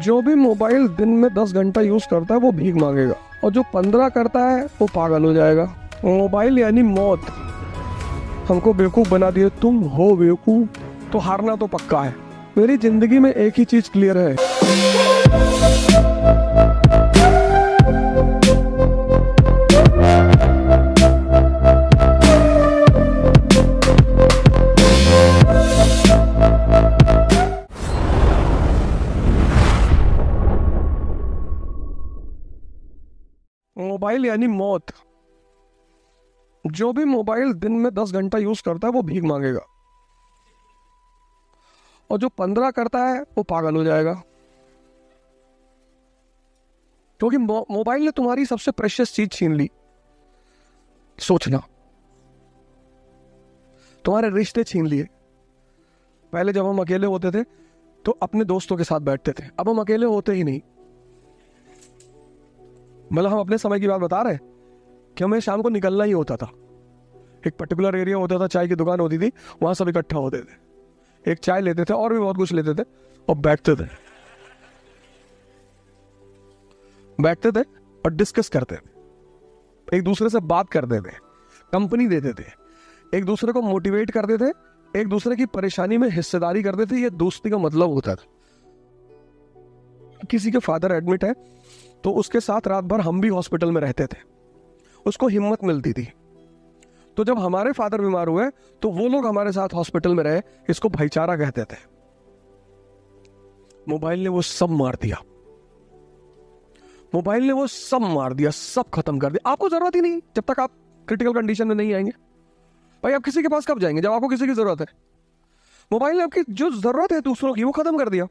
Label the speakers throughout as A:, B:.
A: जो भी मोबाइल दिन में 10 घंटा यूज करता है वो भीख मांगेगा, और जो 15 करता है वो पागल हो जाएगा। मोबाइल यानी मौत। हमको बेवकूफ बना दिए, तुम हो बेवकूफ, तो हारना तो पक्का है। मेरी जिंदगी में एक ही चीज क्लियर है, मोबाइल यानी मौत। जो भी मोबाइल दिन में 10 घंटा यूज करता है वो भीख मांगेगा, और जो 15 करता है वो पागल हो जाएगा। क्योंकि मोबाइल ने तुम्हारी सबसे प्रेशियस चीज छीन ली। सोचना, तुम्हारे रिश्ते छीन लिए। पहले जब हम अकेले होते थे तो अपने दोस्तों के साथ बैठते थे, अब हम अकेले होते ही नहीं। मतलब हम अपने समय की बात बता रहे हैं कि हमें शाम को निकलना ही होता था। एक पर्टिकुलर एरिया होता था, चाय की दुकान होती थी, वहां सब इकट्ठा होते थे, एक चाय लेते थे और भी बहुत कुछ लेते थे और बैठते थे और डिस्कस करते थे, एक दूसरे से बात करते थे, कंपनी देते थे, एक दूसरे को मोटिवेट करते थे, एक दूसरे की परेशानी में हिस्सेदारी करते थे। ये दोस्ती का मतलब होता था। किसी के फादर एडमिट है तो उसके साथ रात भर हम भी हॉस्पिटल में रहते थे, उसको हिम्मत मिलती थी। तो जब हमारे फादर बीमार हुए तो वो लोग हमारे साथ हॉस्पिटल में रहे, इसको भाईचारा कहते थे। मोबाइल ने वो सब मार दिया, मोबाइल ने वो सब मार दिया, सब खत्म कर दिया। आपको जरूरत ही नहीं जब तक आप क्रिटिकल कंडीशन में नहीं आएंगे। भाई आप किसी के पास कब जाएंगे? जब आपको किसी की जरूरत है। मोबाइल ने आपकी जो जरूरत है दूसरों की वो खत्म कर दिया।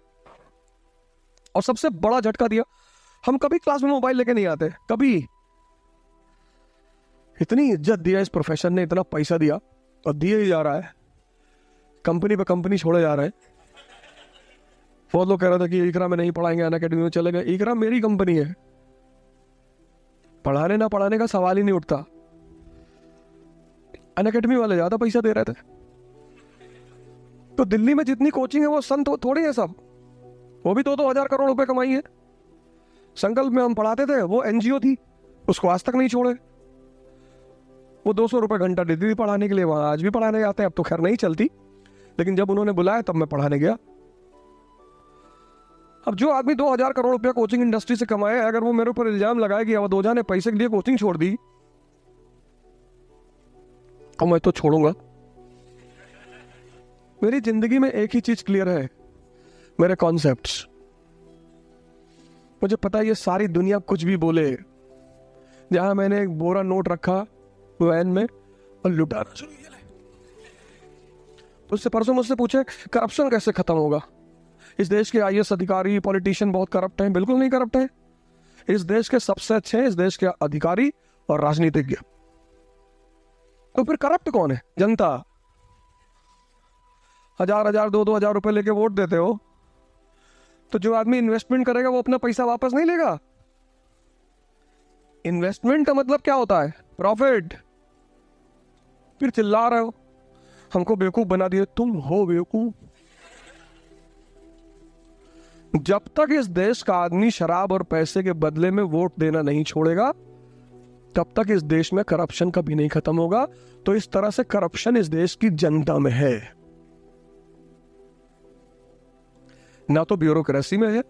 A: और सबसे बड़ा झटका दिया, हम कभी क्लास में मोबाइल लेके नहीं आते, कभी। इतनी इज्जत दिया इस प्रोफेशन ने, इतना पैसा दिया और दिए ही जा रहा है, कंपनी पे कंपनी छोड़े जा रहे हैं। बहुत लोग कह रहे थे कि इकरा में नहीं पढ़ाएंगे, अनअकैडमी में चले गए। इकरा मेरी कंपनी है, पढ़ाने ना पढ़ाने का सवाल ही नहीं उठता। अनअकैडमी वाले ज्यादा पैसा दे रहे थे। तो दिल्ली में जितनी कोचिंग है वो संत थोड़ी है सब, वो भी 2-2 हजार करोड़ रुपए कमाई है। संकल्प में हम पढ़ाते थे, वो एनजीओ थी, उसको आज तक नहीं छोड़े। वो 200 रुपए घंटा देती थी पढ़ाने के लिए, वहां आज भी पढ़ाने जाते हैं। अब तो खैर नहीं चलती, लेकिन जब उन्होंने बुलाया तब मैं पढ़ाने गया। अब जो आदमी 2,000 करोड़ रुपया कोचिंग इंडस्ट्री से कमाए, अगर वो मेरे ऊपर इल्जाम लगाए कि अवधोजा ने पैसे के लिए कोचिंग छोड़ दी, तो मैं तो छोड़ूंगा। मेरी जिंदगी में एक ही चीज क्लियर है, मेरे कॉन्सेप्ट्स। मुझे पता है ये सारी दुनिया कुछ भी बोले, जहां मैंने एक बोरा नोट रखा वैन में और लुटाना शुरू किया। उससे परसों मुझसे पूछे करप्शन कैसे खत्म होगा? इस देश के आईएएस अधिकारी, पॉलिटिशियन बहुत करप्ट हैं। बिल्कुल नहीं करप्ट है। इस देश के सबसे अच्छे हैं इस देश के अधिकारी और राजनीतिज्ञ। तो फिर करप्ट कौन है? जनता। 1,000 2,000 रुपए लेके वोट देते हो, तो जो आदमी इन्वेस्टमेंट करेगा वो अपना पैसा वापस नहीं लेगा। इन्वेस्टमेंट का मतलब क्या होता है? प्रॉफिट। फिर चिल्ला रहे हो, हमको बेवकूफ बना दिए, तुम हो बेवकूफ। जब तक इस देश का आदमी शराब और पैसे के बदले में वोट देना नहीं छोड़ेगा, तब तक इस देश में करप्शन कभी नहीं खत्म होगा। तो इस तरह से करप्शन इस देश की जनता में है, ना तो ब्यूरोक्रेसी में है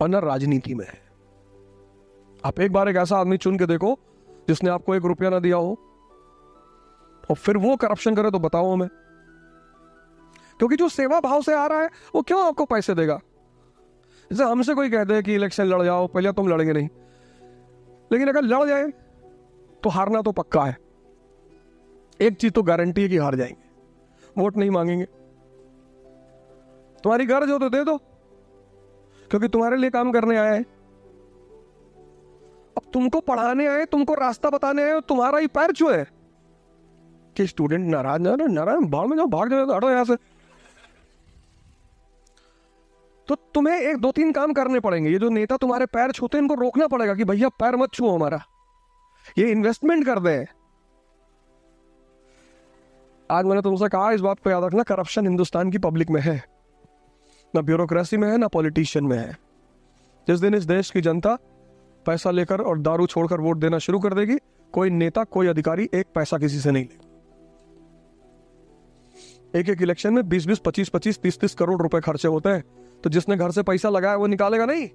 A: और ना राजनीति में है। आप एक बार एक ऐसा आदमी चुन के देखो जिसने आपको 1 रुपया ना दिया हो, और फिर वो करप्शन करे तो बताओ हमें। क्योंकि जो सेवा भाव से आ रहा है वो क्यों आपको पैसे देगा? जैसे हमसे कोई कहते हैं कि इलेक्शन लड़ जाओ, पहले तुम लड़ेंगे नहीं, लेकिन अगर लड़ जाए तो हारना तो पक्का है। एक चीज तो गारंटी है कि हार जाएंगे, वोट नहीं मांगेंगे। तुम्हारी गर्ज हो तो दे दो, क्योंकि तुम्हारे लिए काम करने आया है। अब तुमको पढ़ाने आए, तुमको रास्ता बताने आए, तुम्हारा ही पैर छुए है कि स्टूडेंट नाराज नाराज भाग में जाओ, भाग जाओ, हटो यहां से। तो तुम्हें 1-2-3 काम करने पड़ेंगे। ये जो नेता तुम्हारे पैर छूते हैं, इनको रोकना पड़ेगा कि भैया पैर मत छुओ हमारा, ये इन्वेस्टमेंट कर दे। आज मैंने तुमसे कहा, इस बात को याद रखना, करप्शन हिंदुस्तान की पब्लिक में है, ना ब्यूरोक्रेसी में है, ना पॉलिटिशियन में है। जिस दिन इस देश की जनता पैसा लेकर और दारू छोड़कर वोट देना शुरू कर देगी, कोई नेता, कोई अधिकारी एक पैसा किसी से नहीं लेगा। एक एक इलेक्शन में 20-20, 25-25, 30-30 करोड़ रुपए खर्चे होते हैं, तो जिसने घर से पैसा लगाया वो निकालेगा नहीं।